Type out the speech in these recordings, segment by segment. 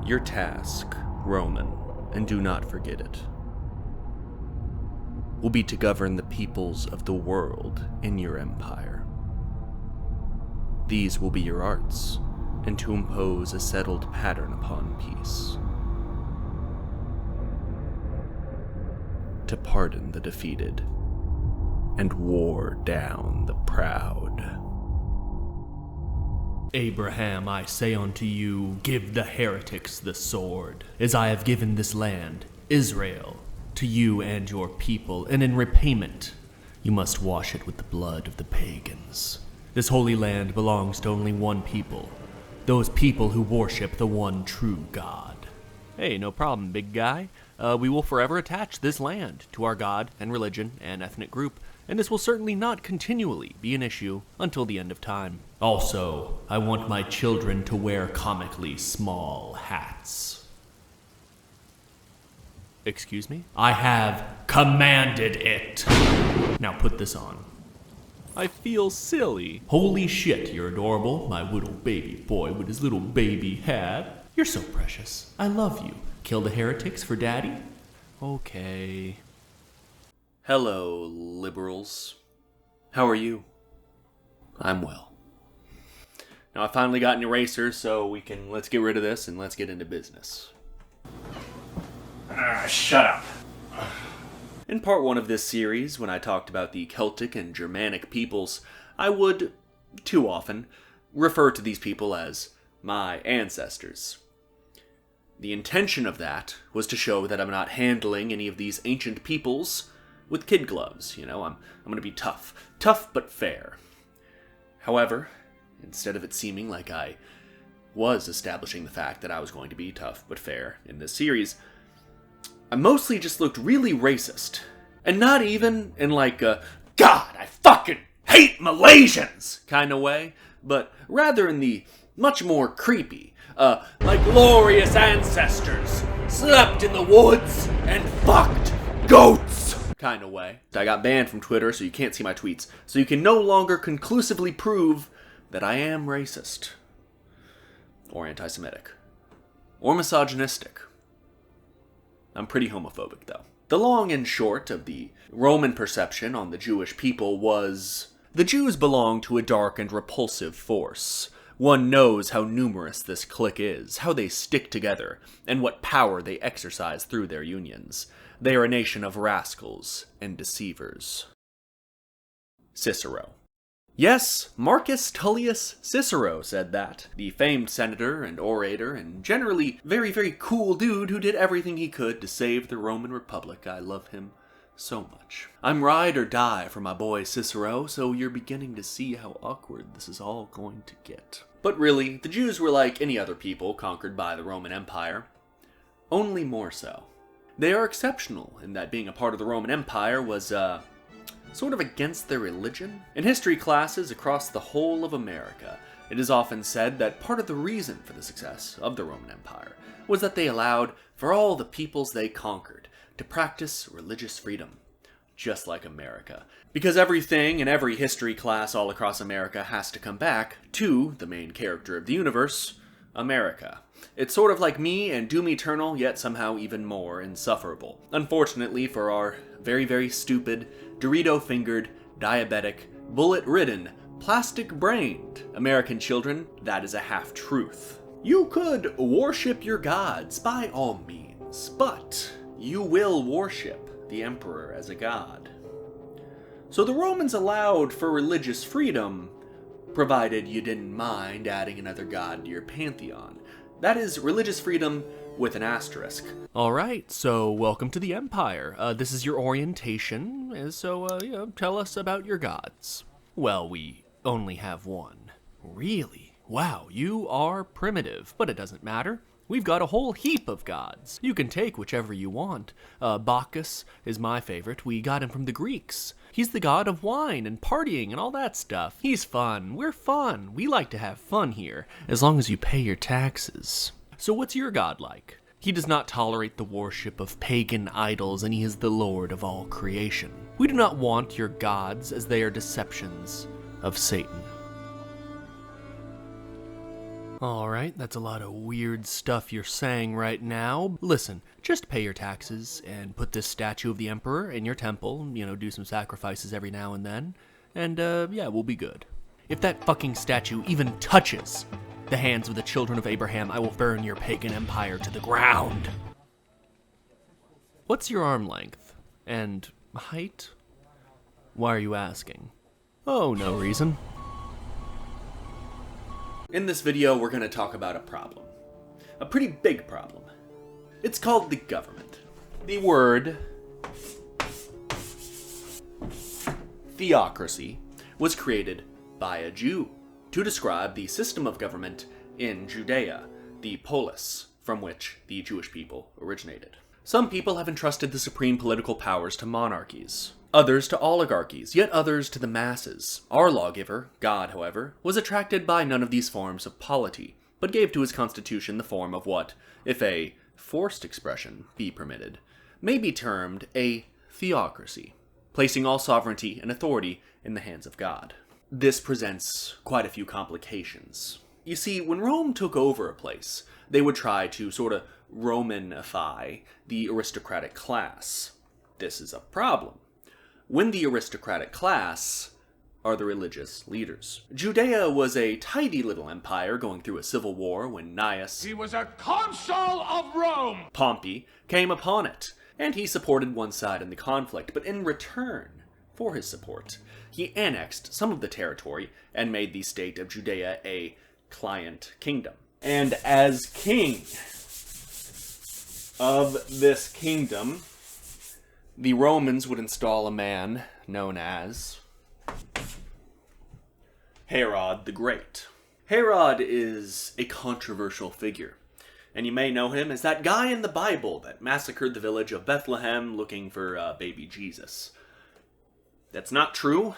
Your task, Roman, and do not forget it, will be to govern the peoples of the world in your empire. These will be your arts, and to impose a settled pattern upon peace. To pardon the defeated, and war down the proud. Abraham, I say unto you, give the heretics the sword, as I have given this land, Israel, to you and your people, and in repayment, you must wash it with the blood of the pagans. This holy land belongs to only one people, those people who worship the one true God. Hey, no problem, big guy. We will forever attach this land to our God and religion and ethnic group, and this will certainly not continually be an issue until the end of time. Also, I want my children to wear comically small hats. Excuse me? I have commanded it. Now put this on. I feel silly. Holy shit, you're adorable, my little baby boy with his little baby hat. You're so precious. I love you. Kill the heretics for daddy? Okay. Hello, liberals. How are you? I'm well. Now I finally got an eraser, so let's get rid of this and let's get into business. Shut up. In part 1 of this series, when I talked about the Celtic and Germanic peoples, I would, too often, refer to these people as my ancestors. The intention of that was to show that I'm not handling any of these ancient peoples with kid gloves. I'm going to be tough but fair. However, instead of it seeming like I was establishing the fact that I was going to be tough but fair in this series, I mostly just looked really racist. And not even in like a, God, I fucking hate Malaysians kind of way, but rather in the much more creepy, my glorious ancestors slept in the woods and fucked goats kind of way. I got banned from Twitter, so you can't see my tweets, so you can no longer conclusively prove that I am racist, or anti-Semitic, or misogynistic. I'm pretty homophobic, though. The long and short of the Roman perception on the Jewish people was, the Jews belong to a dark and repulsive force. One knows how numerous this clique is, how they stick together, and what power they exercise through their unions. They are a nation of rascals and deceivers. Cicero. Yes, Marcus Tullius Cicero said that. The famed senator and orator and generally very, very cool dude who did everything he could to save the Roman Republic. I love him so much. I'm ride or die for my boy Cicero, so you're beginning to see how awkward this is all going to get. But really, the Jews were like any other people conquered by the Roman Empire, only more so. They are exceptional in that being a part of the Roman Empire was, sort of against their religion. In history classes across the whole of America, it is often said that part of the reason for the success of the Roman Empire was that they allowed for all the peoples they conquered to practice religious freedom, just like America. Because everything in every history class all across America has to come back to the main character of the universe, America. It's sort of like me and Doom Eternal, yet somehow even more insufferable. Unfortunately for our very, very stupid, Dorito-fingered, diabetic, bullet-ridden, plastic-brained American children, that is a half-truth. You could worship your gods by all means, but you will worship the emperor as a god. So the Romans allowed for religious freedom, provided you didn't mind adding another god to your pantheon. That is religious freedom with an asterisk. Alright, so welcome to the Empire. This is your orientation, so tell us about your gods. Well, we only have one. Really? Wow, you are primitive, but it doesn't matter. We've got a whole heap of gods. You can take whichever you want. Bacchus is my favorite. We got him from the Greeks. He's the god of wine and partying and all that stuff. He's fun. We're fun. We like to have fun here, as long as you pay your taxes. So what's your god like? He does not tolerate the worship of pagan idols, and he is the Lord of all creation. We do not want your gods, as they are deceptions of Satan. Alright, that's a lot of weird stuff you're saying right now. Listen, just pay your taxes and put this statue of the Emperor in your temple, do some sacrifices every now and then, and yeah, we'll be good. If that fucking statue even touches the hands of the children of Abraham, I will burn your pagan empire to the ground. What's your arm length? And height? Why are you asking? Oh, no reason. In this video, we're going to talk about a problem. A pretty big problem. It's called the government. The word theocracy was created by a Jew to describe the system of government in Judea, the polis from which the Jewish people originated. Some people have entrusted the supreme political powers to monarchies, others to oligarchies, yet others to the masses. Our lawgiver, God, however, was attracted by none of these forms of polity, but gave to his constitution the form of what, if a forced expression be permitted, may be termed a theocracy, placing all sovereignty and authority in the hands of God. This presents quite a few complications. You see, when Rome took over a place, they would try to sort of Romanify the aristocratic class. This is a problem. When the aristocratic class are the religious leaders. Judea was a tidy little empire going through a civil war when Gnaeus, he was a consul of Rome, Pompey, came upon it, and he supported one side in the conflict, but in return for his support, he annexed some of the territory and made the state of Judea a client kingdom. And as king of this kingdom, the Romans would install a man known as Herod the Great. Herod is a controversial figure, and you may know him as that guy in the Bible that massacred the village of Bethlehem looking for baby Jesus. That's not true.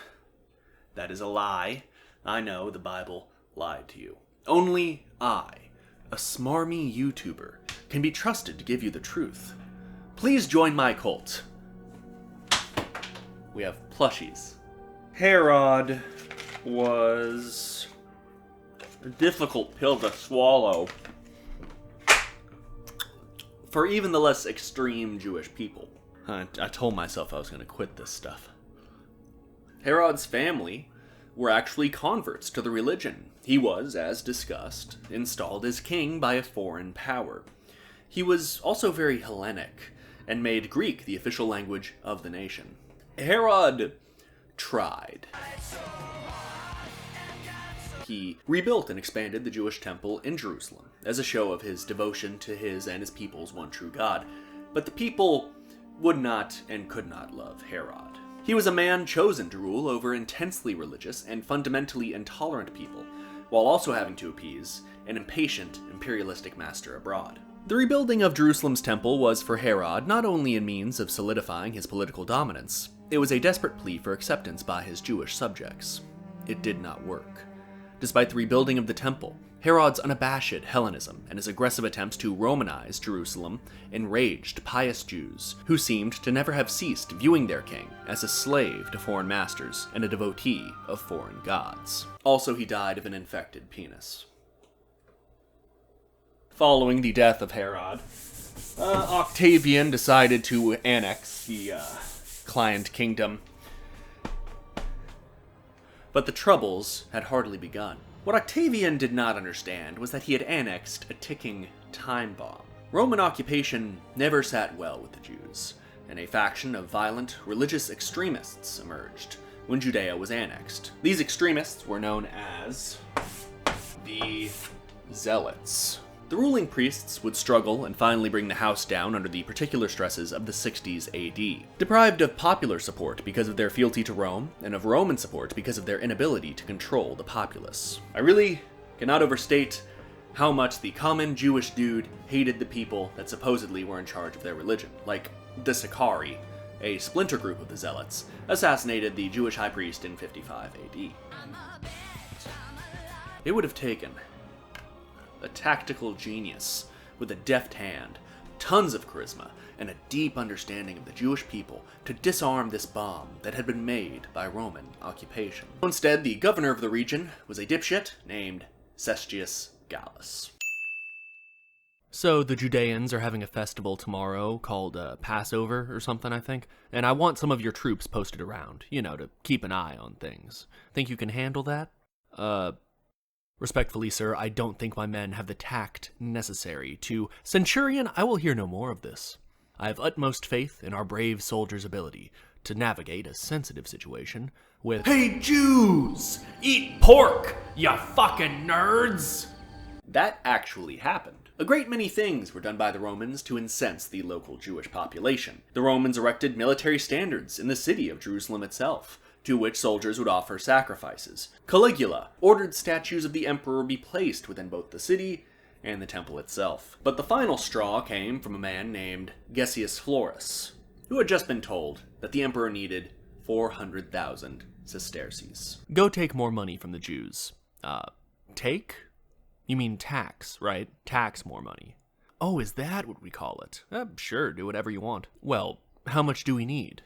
That is a lie. I know the Bible lied to you. Only I, a smarmy YouTuber, can be trusted to give you the truth. Please join my cult. We have plushies. Herod was a difficult pill to swallow for even the less extreme Jewish people. I told myself I was going to quit this stuff. Herod's family were actually converts to the religion. He was, as discussed, installed as king by a foreign power. He was also very Hellenic, and made Greek the official language of the nation. Herod tried. He rebuilt and expanded the Jewish temple in Jerusalem as a show of his devotion to his and his people's one true God. But the people would not and could not love Herod. He was a man chosen to rule over intensely religious and fundamentally intolerant people, while also having to appease an impatient imperialistic master abroad. The rebuilding of Jerusalem's temple was for Herod not only a means of solidifying his political dominance, it was a desperate plea for acceptance by his Jewish subjects. It did not work. Despite the rebuilding of the temple, Herod's unabashed Hellenism and his aggressive attempts to Romanize Jerusalem enraged pious Jews who seemed to never have ceased viewing their king as a slave to foreign masters and a devotee of foreign gods. Also, he died of an infected penis. Following the death of Herod, Octavian decided to annex the client kingdom. But the troubles had hardly begun. What Octavian did not understand was that he had annexed a ticking time bomb. Roman occupation never sat well with the Jews, and a faction of violent religious extremists emerged when Judea was annexed. These extremists were known as the Zealots. The ruling priests would struggle and finally bring the house down under the particular stresses of the 60s AD. Deprived of popular support because of their fealty to Rome, and of Roman support because of their inability to control the populace. I really cannot overstate how much the common Jewish dude hated the people that supposedly were in charge of their religion. Like the Sicarii, a splinter group of the Zealots, assassinated the Jewish high priest in 55 AD. It would have taken a tactical genius with a deft hand, tons of charisma, and a deep understanding of the Jewish people to disarm this bomb that had been made by Roman occupation. Instead, the governor of the region was a dipshit named Cestius Gallus. So the Judeans are having a festival tomorrow called Passover or something, I think. And I want some of your troops posted around, to keep an eye on things. Think you can handle that? Respectfully, sir, I don't think my men have the tact necessary to... Centurion, I will hear no more of this. I have utmost faith in our brave soldiers' ability to navigate a sensitive situation with... Hey, Jews! Eat pork, ya fucking nerds! That actually happened. A great many things were done by the Romans to incense the local Jewish population. The Romans erected military standards in the city of Jerusalem itself, to which soldiers would offer sacrifices. Caligula ordered statues of the emperor be placed within both the city and the temple itself. But the final straw came from a man named Gessius Florus, who had just been told that the emperor needed 400,000 sesterces. Go take more money from the Jews. Take? You mean tax, right? Tax more money. Oh, is that what we call it? Sure, do whatever you want. Well, how much do we need?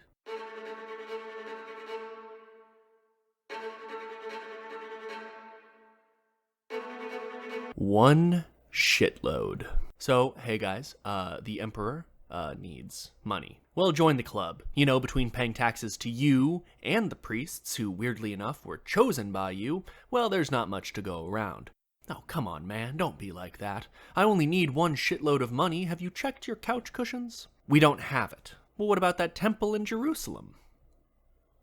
One shitload. So, hey guys, the emperor needs money. Well, join the club. Between paying taxes to you and the priests, who weirdly enough were chosen by you, well, there's not much to go around. Oh, come on, man, don't be like that. I only need one shitload of money. Have you checked your couch cushions? We don't have it. Well, what about that temple in Jerusalem?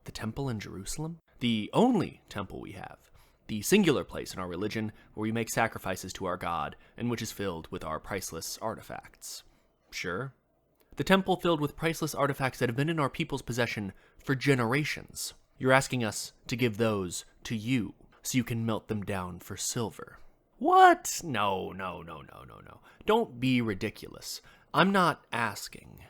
The temple in Jerusalem? The only temple we have. The singular place in our religion where we make sacrifices to our God and which is filled with our priceless artifacts. Sure. The temple filled with priceless artifacts that have been in our people's possession for generations. You're asking us to give those to you so you can melt them down for silver. What? No. Don't be ridiculous. I'm not asking.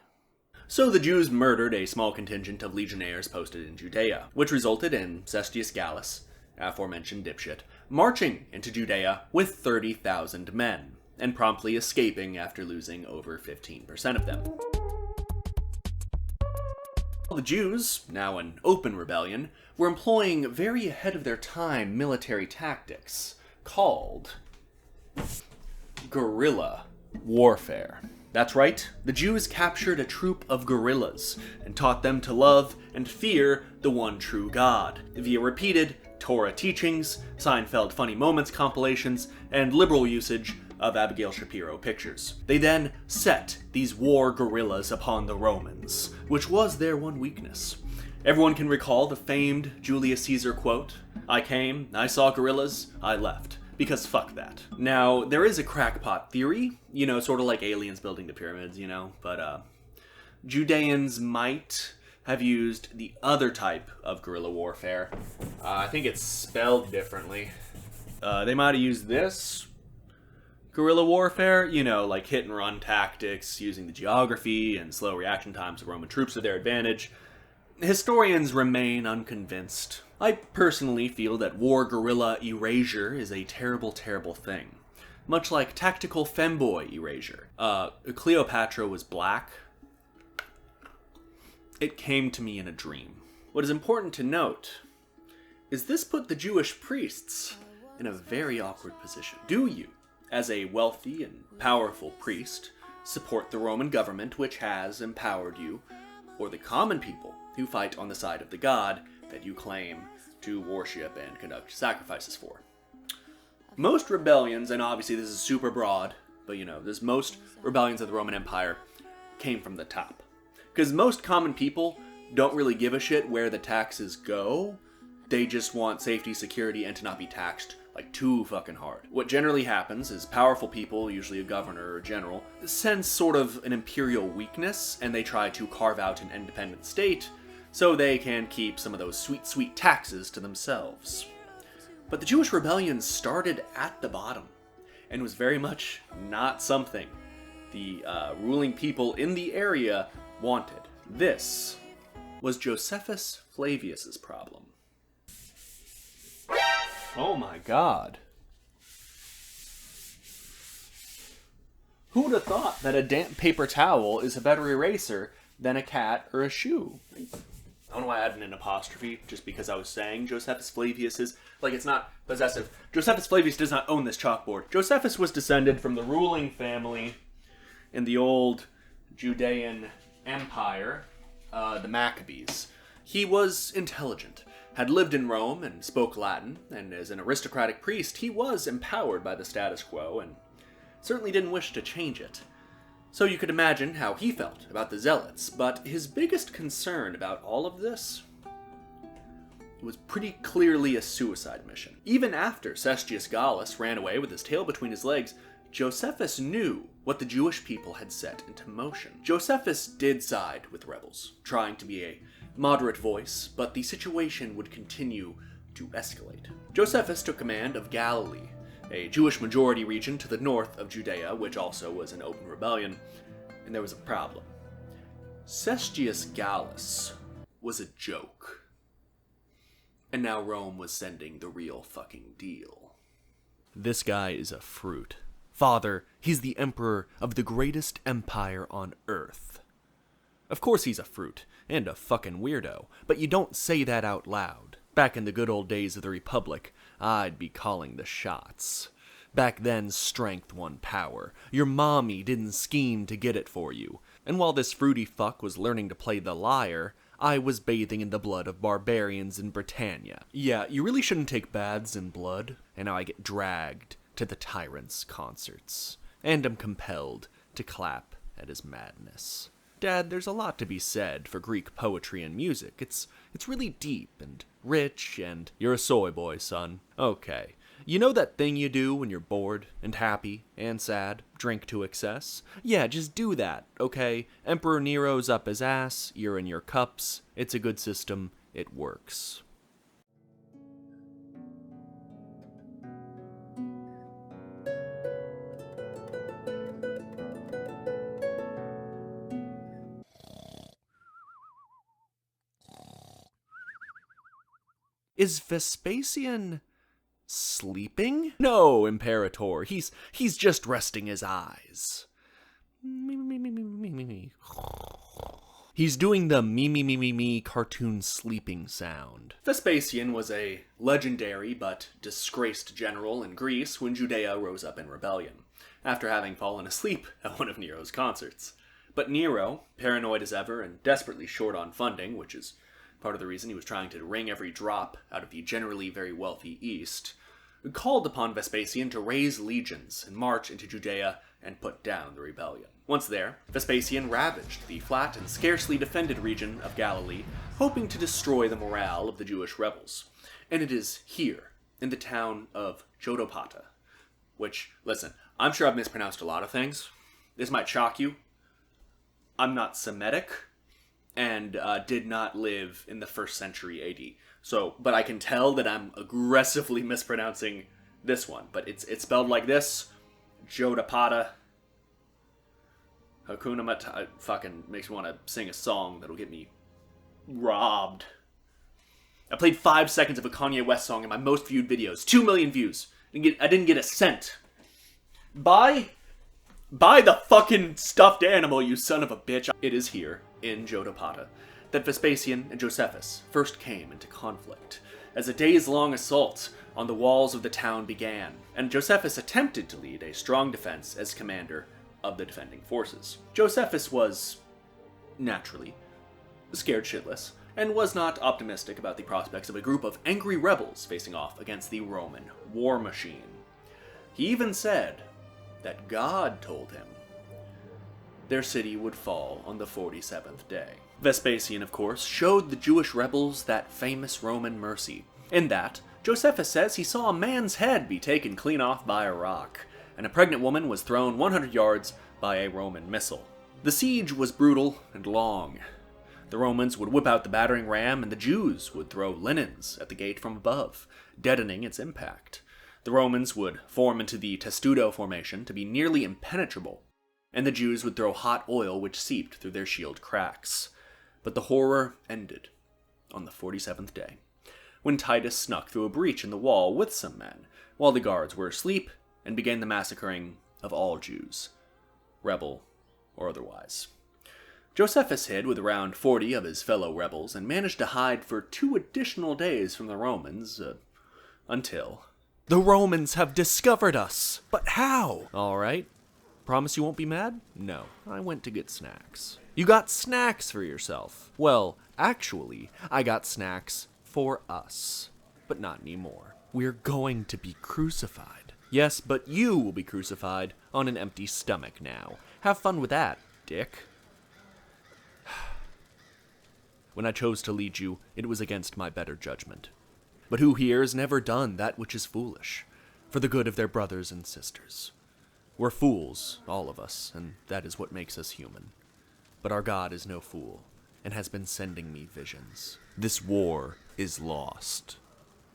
So the Jews murdered a small contingent of legionnaires posted in Judea, which resulted in Cestius Gallus, aforementioned dipshit, marching into Judea with 30,000 men, and promptly escaping after losing over 15% of them. The Jews, now an open rebellion, were employing very ahead of their time military tactics called guerrilla warfare. That's right, the Jews captured a troop of guerrillas and taught them to love and fear the one true God via repeated Torah teachings, Seinfeld funny moments compilations, and liberal usage of Abigail Shapiro pictures. They then set these war guerrillas upon the Romans, which was their one weakness. Everyone can recall the famed Julius Caesar quote, "I came, I saw guerrillas, I left. Because fuck that." Now, there is a crackpot theory, sort of like aliens building the pyramids, but Judeans might have used the other type of guerrilla warfare. I think it's spelled differently. They might have used this guerrilla warfare, like hit and run tactics, using the geography and slow reaction times of Roman troops to their advantage. Historians remain unconvinced. I personally feel that war guerrilla erasure is a terrible, terrible thing. Much like tactical femboy erasure. Cleopatra was black. It came to me in a dream. What is important to note is this put the Jewish priests in a very awkward position. Do you, as a wealthy and powerful priest, support the Roman government which has empowered you, or the common people who fight on the side of the god that you claim to worship and conduct sacrifices for? Most rebellions, and obviously this is super broad, but there's most rebellions of the Roman Empire came from the top. Because most common people don't really give a shit where the taxes go. They just want safety, security, and to not be taxed too fucking hard. What generally happens is powerful people, usually a governor or a general, sense sort of an imperial weakness, and they try to carve out an independent state so they can keep some of those sweet, sweet taxes to themselves. But the Jewish rebellion started at the bottom, and was very much not something the ruling people in the area wanted. This was Josephus Flavius's problem. Oh my god. Who'd have thought that a damp paper towel is a better eraser than a cat or a shoe? I don't know why I added an apostrophe, just because I was saying Josephus Flavius is, like, it's not possessive. Josephus Flavius does not own this chalkboard. Josephus was descended from the ruling family in the old Judean Empire, the Maccabees. He was intelligent, had lived in Rome and spoke Latin, and as an aristocratic priest, he was empowered by the status quo and certainly didn't wish to change it. So you could imagine how he felt about the Zealots, but his biggest concern about all of this was pretty clearly a suicide mission. Even after Cestius Gallus ran away with his tail between his legs, Josephus knew what the Jewish people had set into motion. Josephus did side with rebels, trying to be a moderate voice, but the situation would continue to escalate. Josephus took command of Galilee, a Jewish majority region to the north of Judea, which also was an open rebellion, and there was a problem. Cestius Gallus was a joke, and now Rome was sending the real fucking deal. This guy is a fruit. Father, he's the emperor of the greatest empire on earth. Of course he's a fruit, and a fucking weirdo, but you don't say that out loud. Back in the good old days of the Republic, I'd be calling the shots. Back then, strength won power. Your mommy didn't scheme to get it for you. And while this fruity fuck was learning to play the liar, I was bathing in the blood of barbarians in Britannia. Yeah, you really shouldn't take baths in blood. And now I get dragged to the tyrant's concerts. And am compelled to clap at his madness. Dad, there's a lot to be said for Greek poetry and music. It's really deep and rich, and you're a soy boy, son. Okay. You know that thing you do when you're bored and happy and sad? Drink to excess? Yeah, just do that, okay? Emperor Nero's up his ass, you're in your cups. It's a good system. It works. Is Vespasian sleeping? No, Imperator. He's just resting his eyes. He's doing the me cartoon sleeping sound. Vespasian was a legendary but disgraced general in Greece when Judea rose up in rebellion, after having fallen asleep at one of Nero's concerts. But Nero, paranoid as ever and desperately short on funding, which is part of the reason he was trying to wring every drop out of the generally very wealthy East, called upon Vespasian to raise legions and march into Judea and put down the rebellion. Once there, Vespasian ravaged the flat and scarcely defended region of Galilee, hoping to destroy the morale of the Jewish rebels. And it is here, in the town of Jotapata, which, listen, I'm sure I've mispronounced a lot of things. This might shock you. I'm not Semitic, and did not live in the 1st century AD. So, but I can tell that I'm aggressively mispronouncing this one. But it's spelled like this: Jotapata. Hakuna Matata. Fucking makes me want to sing a song that'll get me robbed. I played 5 seconds of a Kanye West song in my most viewed videos. 2 million views. I didn't get a cent. Buy the fucking stuffed animal, you son of a bitch. It is here, in Jotapata, that Vespasian and Josephus first came into conflict, as a days-long assault on the walls of the town began, and Josephus attempted to lead a strong defense as commander of the defending forces. Josephus was, naturally, scared shitless, and was not optimistic about the prospects of a group of angry rebels facing off against the Roman war machine. He even said that God told him their city would fall on the 47th day. Vespasian, of course, showed the Jewish rebels that famous Roman mercy, in that Josephus says he saw a man's head be taken clean off by a rock, and a pregnant woman was thrown 100 yards by a Roman missile. The siege was brutal and long. The Romans would whip out the battering ram, and the Jews would throw linens at the gate from above, deadening its impact. The Romans would form into the testudo formation to be nearly impenetrable, and the Jews would throw hot oil which seeped through their shield cracks. But the horror ended on the 47th day, when Titus snuck through a breach in the wall with some men, while the guards were asleep, and began the massacring of all Jews, rebel or otherwise. Josephus hid with around 40 of his fellow rebels and managed to hide for 2 additional days from the Romans, until... The Romans have discovered us! But how? Alright. Promise you won't be mad? No. I went to get snacks. You got snacks for yourself. Well, actually, I got snacks for us. But not anymore. We're going to be crucified. Yes, but you will be crucified on an empty stomach now. Have fun with that, dick. When I chose to lead you, it was against my better judgment. But who here has never done that which is foolish, for the good of their brothers and sisters? We're fools, all of us, and that is what makes us human. But our God is no fool, and has been sending me visions. This war is lost,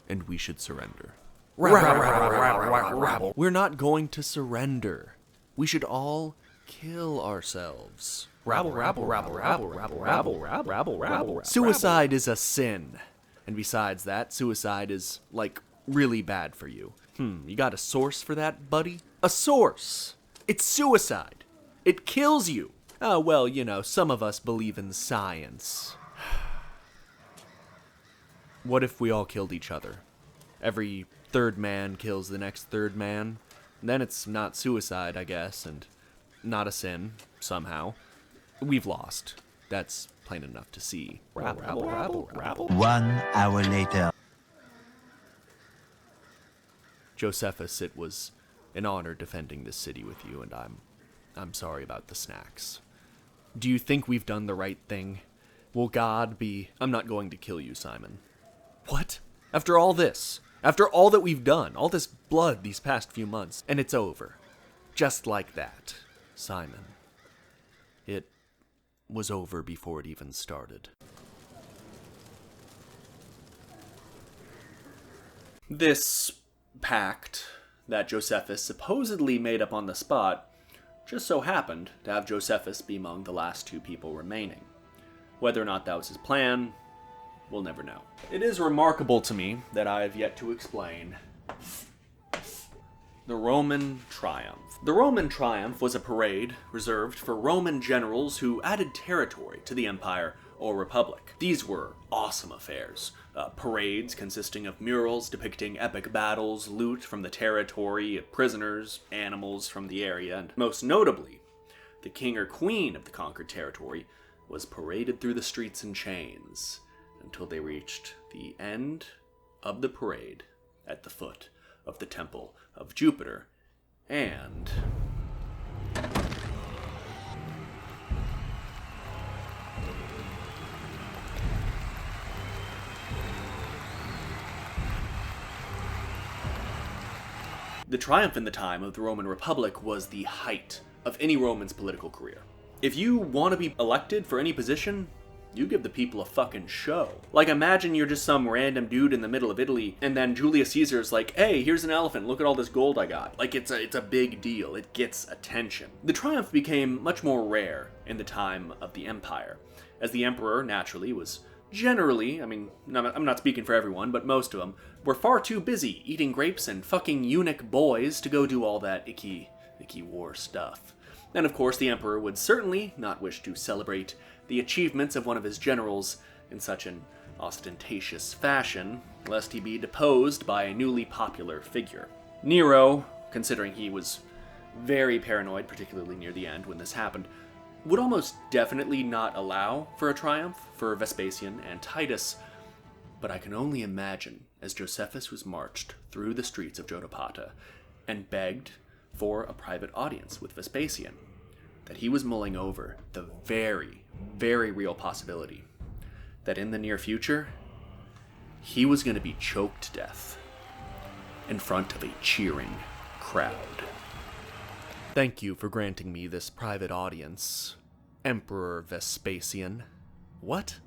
and we should surrender. Rabble. We're not going to surrender. We should all kill ourselves. Rabble. Suicide is a sin. And besides that, suicide is, really bad for you. You got a source for that, buddy? A source! It's suicide! It kills you! Oh, well, some of us believe in science. What if we all killed each other? Every third man kills the next third man. Then it's not suicide, I guess, and not a sin, somehow. We've lost. That's plain enough to see. Rabble. 1 hour later. Josephus, it was an honor defending this city with you, and I'm sorry about the snacks. Do you think we've done the right thing? Will God be... I'm not going to kill you, Simon. What? After all this? After all that we've done, all this blood these past few months, and it's over. Just like that, Simon. It was over before it even started. This pact that Josephus supposedly made up on the spot just so happened to have Josephus be among the last 2 people remaining. Whether or not that was his plan, we'll never know. It is remarkable to me that I have yet to explain the Roman Triumph. The Roman Triumph was a parade reserved for Roman generals who added territory to the empire or republic. These were awesome affairs. Parades consisting of murals depicting epic battles, loot from the territory, prisoners, animals from the area, and most notably, the king or queen of the conquered territory was paraded through the streets in chains until they reached the end of the parade at the foot of the temple of Jupiter, and... The triumph in the time of the Roman Republic was the height of any Roman's political career. If you want to be elected for any position, you give the people a fucking show. Imagine you're just some random dude in the middle of Italy, and then Julius Caesar's like, hey, here's an elephant, look at all this gold I got. It's a big deal. It gets attention. The triumph became much more rare in the time of the empire, as the emperor, naturally, was generally, I'm not speaking for everyone, but most of them, were far too busy eating grapes and fucking eunuch boys to go do all that icky war stuff. And of course, the emperor would certainly not wish to celebrate the achievements of one of his generals in such an ostentatious fashion, lest he be deposed by a newly popular figure. Nero, considering he was very paranoid, particularly near the end when this happened, would almost definitely not allow for a triumph for Vespasian and Titus, but I can only imagine as Josephus was marched through the streets of Jotapata and begged for a private audience with Vespasian, that he was mulling over the very, very real possibility that in the near future, he was going to be choked to death in front of a cheering crowd. Thank you for granting me this private audience, Emperor Vespasian. What?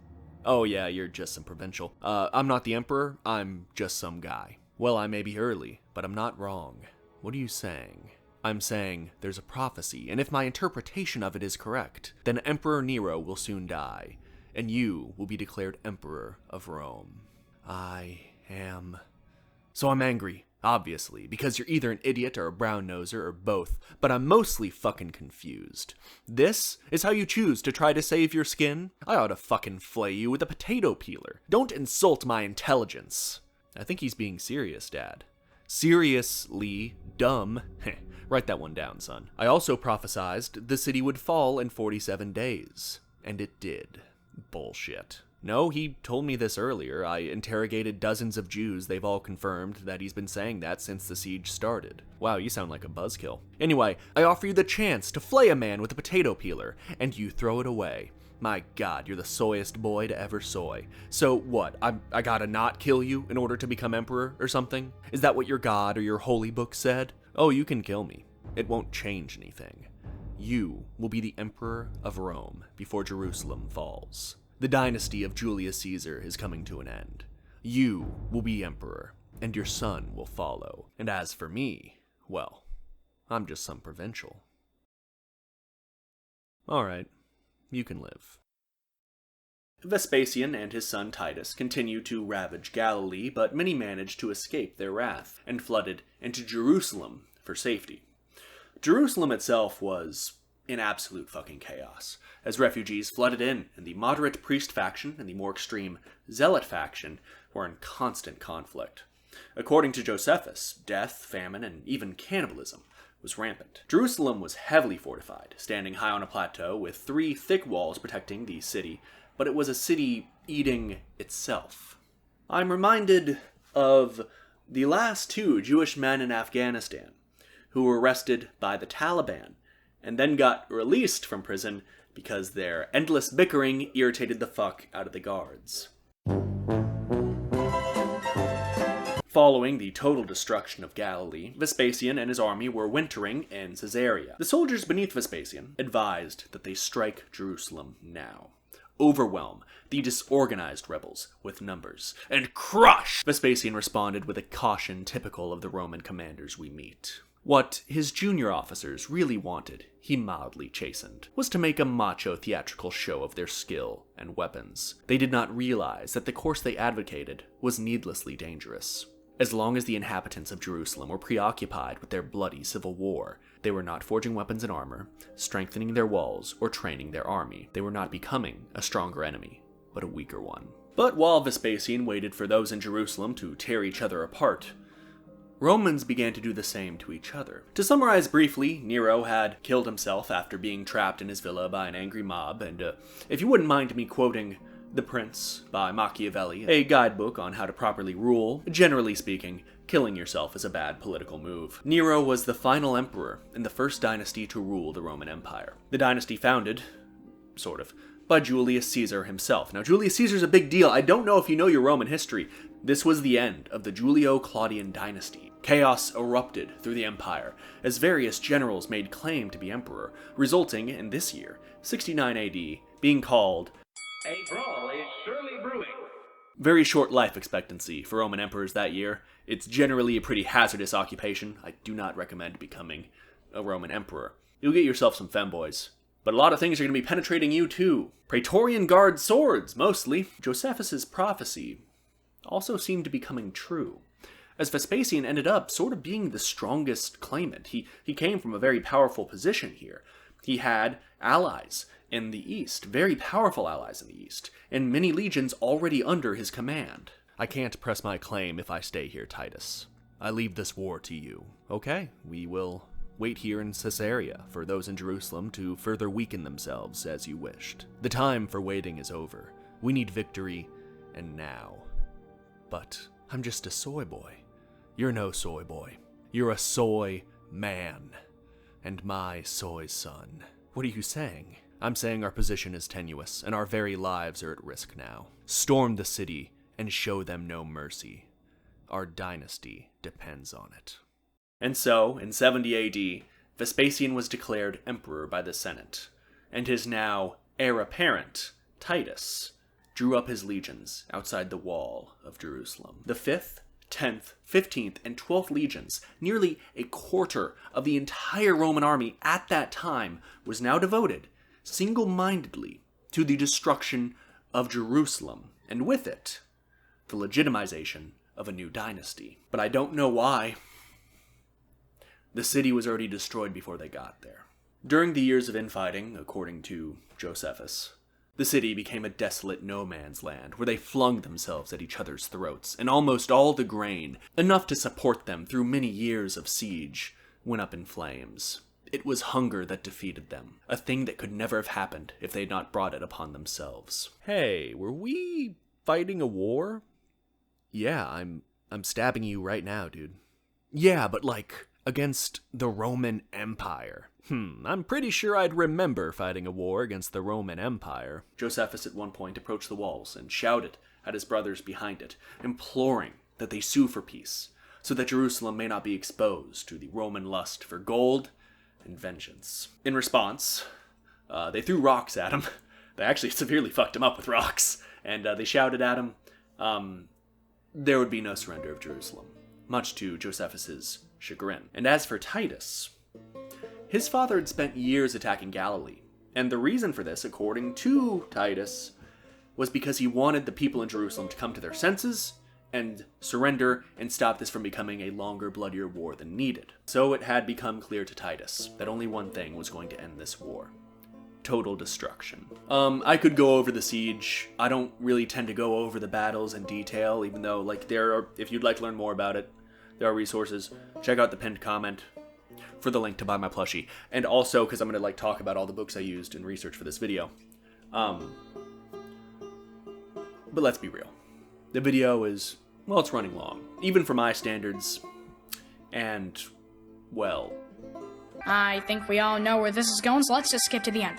Oh yeah, you're just some provincial. I'm not the emperor, I'm just some guy. Well, I may be early, but I'm not wrong. What are you saying? I'm saying there's a prophecy, and if my interpretation of it is correct, then Emperor Nero will soon die, and you will be declared Emperor of Rome. So I'm angry. Obviously, because you're either an idiot or a brown-noser or both, but I'm mostly fucking confused. This is how you choose to try to save your skin? I ought to fucking flay you with a potato peeler. Don't insult my intelligence. I think he's being serious, Dad. Seriously dumb. Write that one down, son. I also prophesized the city would fall in 47 days. And it did. Bullshit. No, he told me this earlier. I interrogated dozens of Jews. They've all confirmed that he's been saying that since the siege started. Wow, you sound like a buzzkill. Anyway, I offer you the chance to flay a man with a potato peeler, and you throw it away. My God, you're the soyest boy to ever soy. So what, I gotta not kill you in order to become emperor or something? Is that what your God or your holy book said? Oh, you can kill me. It won't change anything. You will be the emperor of Rome before Jerusalem falls. The dynasty of Julius Caesar is coming to an end. You will be emperor, and your son will follow. And as for me, well, I'm just some provincial. Alright, you can live. Vespasian and his son Titus continued to ravage Galilee, but many managed to escape their wrath and flooded into Jerusalem for safety. Jerusalem itself was in absolute fucking chaos, as refugees flooded in, and the moderate priest faction and the more extreme zealot faction were in constant conflict. According to Josephus, death, famine, and even cannibalism was rampant. Jerusalem was heavily fortified, standing high on a plateau with 3 thick walls protecting the city, but it was a city eating itself. I'm reminded of the last 2 Jewish men in Afghanistan who were arrested by the Taliban and then got released from prison because their endless bickering irritated the fuck out of the guards. Following the total destruction of Galilee, Vespasian and his army were wintering in Caesarea. The soldiers beneath Vespasian advised that they strike Jerusalem now, overwhelm the disorganized rebels with numbers, and crush! Vespasian responded with a caution typical of the Roman commanders we meet. What his junior officers really wanted, he mildly chastened, was to make a macho theatrical show of their skill and weapons. They did not realize that the course they advocated was needlessly dangerous. As long as the inhabitants of Jerusalem were preoccupied with their bloody civil war, they were not forging weapons and armor, strengthening their walls, or training their army. They were not becoming a stronger enemy, but a weaker one. But while Vespasian waited for those in Jerusalem to tear each other apart, Romans began to do the same to each other. To summarize briefly, Nero had killed himself after being trapped in his villa by an angry mob, and if you wouldn't mind me quoting The Prince by Machiavelli, a guidebook on how to properly rule, generally speaking, killing yourself is a bad political move. Nero was the final emperor in the first dynasty to rule the Roman Empire. The dynasty founded, sort of, by Julius Caesar himself. Now, Julius Caesar's a big deal. I don't know if you know your Roman history. This was the end of the Julio-Claudian dynasty. Chaos erupted through the empire as various generals made claim to be emperor, resulting in this year, 69 AD, being called A brawl is surely brewing. Very short life expectancy for Roman emperors that year. It's generally a pretty hazardous occupation. I do not recommend becoming a Roman emperor. You'll get yourself some femboys. But a lot of things are going to be penetrating you too. Praetorian Guard swords, mostly. Josephus's prophecy also seemed to be coming true, as Vespasian ended up sort of being the strongest claimant. He came from a very powerful position here. He had allies in the east, very powerful allies in the east, and many legions already under his command. I can't press my claim if I stay here, Titus. I leave this war to you. Okay, we will wait here in Caesarea for those in Jerusalem to further weaken themselves as you wished. The time for waiting is over. We need victory, and now. But I'm just a soy boy. You're no soy boy. You're a soy man. And my soy son. What are you saying? I'm saying our position is tenuous, and our very lives are at risk now. Storm the city, and show them no mercy. Our dynasty depends on it. And so, in 70 AD, Vespasian was declared emperor by the Senate, and his now heir apparent, Titus, drew up his legions outside the wall of Jerusalem. The 5th, 10th, 15th, and 12th legions, nearly a quarter of the entire Roman army at that time, was now devoted single-mindedly to the destruction of Jerusalem, and with it, the legitimization of a new dynasty. But I don't know why. The city was already destroyed before they got there. During the years of infighting, according to Josephus, the city became a desolate no-man's land where they flung themselves at each other's throats, and almost all the grain, enough to support them through many years of siege, went up in flames. It was hunger that defeated them, a thing that could never have happened if they had not brought it upon themselves. Hey, were we fighting a war? Yeah, I'm stabbing you right now, dude. Yeah, but like, against the Roman Empire. I'm pretty sure I'd remember fighting a war against the Roman Empire. Josephus at one point approached the walls and shouted at his brothers behind it, imploring that they sue for peace, so that Jerusalem may not be exposed to the Roman lust for gold and vengeance. In response, they threw rocks at him. They actually severely fucked him up with rocks, and they shouted at him, there would be no surrender of Jerusalem, much to Josephus's chagrin. And as for Titus, his father had spent years attacking Galilee, and the reason for this, according to Titus, was because he wanted the people in Jerusalem to come to their senses and surrender and stop this from becoming a longer, bloodier war than needed. So it had become clear to Titus that only one thing was going to end this war: total destruction. I could go over the siege. I don't really tend to go over the battles in detail, even though, like, if you'd like to learn more about it, there are resources. Check out the pinned comment for the link to buy my plushie. And also, because I'm going to talk about all the books I used in research for this video. But let's be real. The video is, well, it's running long. Even for my standards. And, well, I think we all know where this is going, so let's just skip to the end.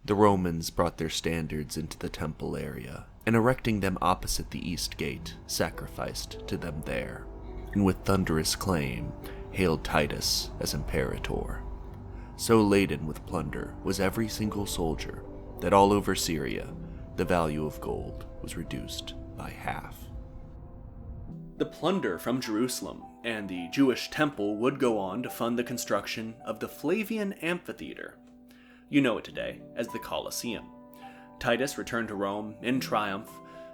The Romans brought their standards into the temple area, and erecting them opposite the east gate, sacrificed to them there, and with thunderous claim hailed Titus as imperator. So laden with plunder was every single soldier that all over Syria the value of gold was reduced by half. The plunder from Jerusalem and the Jewish temple would go on to fund the construction of the Flavian Amphitheater. You know it today as the Colosseum. Titus returned to Rome in triumph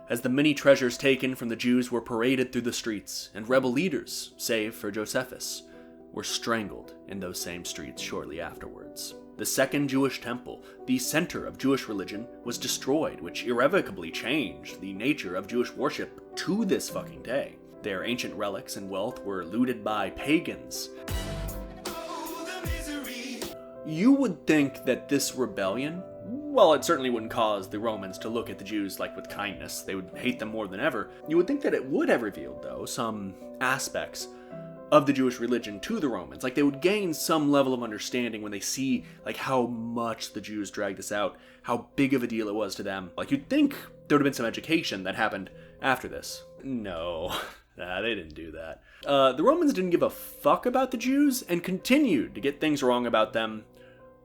as the many treasures taken from the Jews were paraded through the streets, and rebel leaders, save for Josephus, were strangled in those same streets shortly afterwards. The second Jewish temple, the center of Jewish religion, was destroyed, which irrevocably changed the nature of Jewish worship to this fucking day. Their ancient relics and wealth were looted by pagans. You would think that this rebellion, well, it certainly wouldn't cause the Romans to look at the Jews with kindness. They would hate them more than ever. You would think that it would have revealed, though, some aspects of the Jewish religion to the Romans. They would gain some level of understanding when they see, how much the Jews dragged this out, how big of a deal it was to them. You'd think there would have been some education that happened after this. No, they didn't do that. The Romans didn't give a fuck about the Jews and continued to get things wrong about them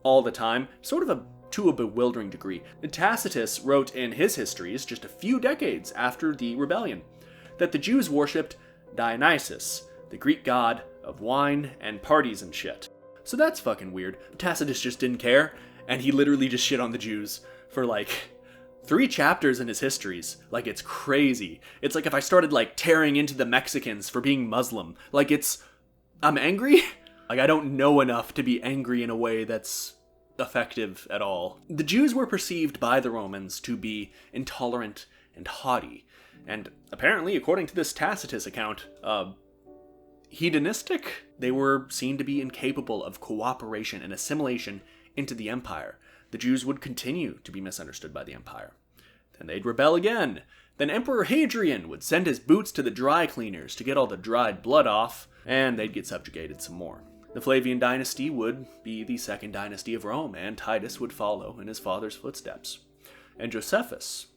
all the time, to a bewildering degree. Tacitus wrote in his histories, just a few decades after the rebellion, that the Jews worshipped Dionysus, the Greek god of wine and parties and shit. So that's fucking weird. Tacitus just didn't care, and he literally just shit on the Jews for 3 chapters in his histories. It's crazy. It's if I started tearing into the Mexicans for being Muslim. I'm angry? I don't know enough to be angry in a way that's effective at all. The Jews were perceived by the Romans to be intolerant and haughty, and apparently, according to this Tacitus account, hedonistic. They were seen to be incapable of cooperation and assimilation into the empire. The Jews would continue to be misunderstood by the empire. Then they'd rebel again. Then Emperor Hadrian would send his boots to the dry cleaners to get all the dried blood off, and they'd get subjugated some more. The Flavian dynasty would be the second dynasty of Rome, and Titus would follow in his father's footsteps. And Josephus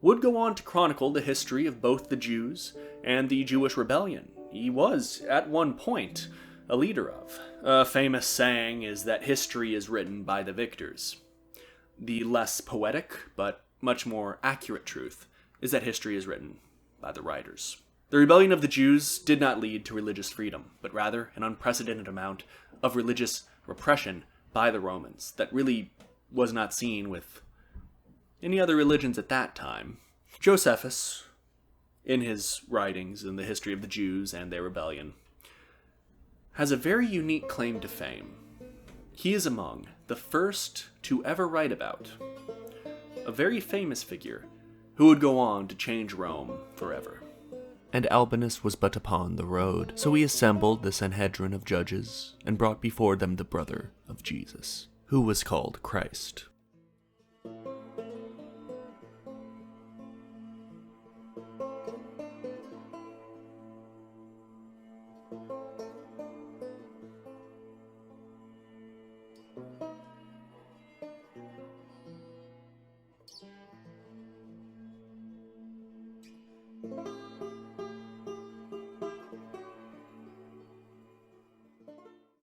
would go on to chronicle the history of both the Jews and the Jewish rebellion he was, at one point, a leader of. A famous saying is that history is written by the victors. The less poetic, but much more accurate truth is that history is written by the writers. The rebellion of the Jews did not lead to religious freedom, but rather an unprecedented amount of religious repression by the Romans that really was not seen with any other religions at that time. Josephus, in his writings in the history of the Jews and their rebellion, has a very unique claim to fame. He is among the first to ever write about a very famous figure who would go on to change Rome forever. And Albinus was but upon the road, so he assembled the Sanhedrin of judges, and brought before them the brother of Jesus, who was called Christ.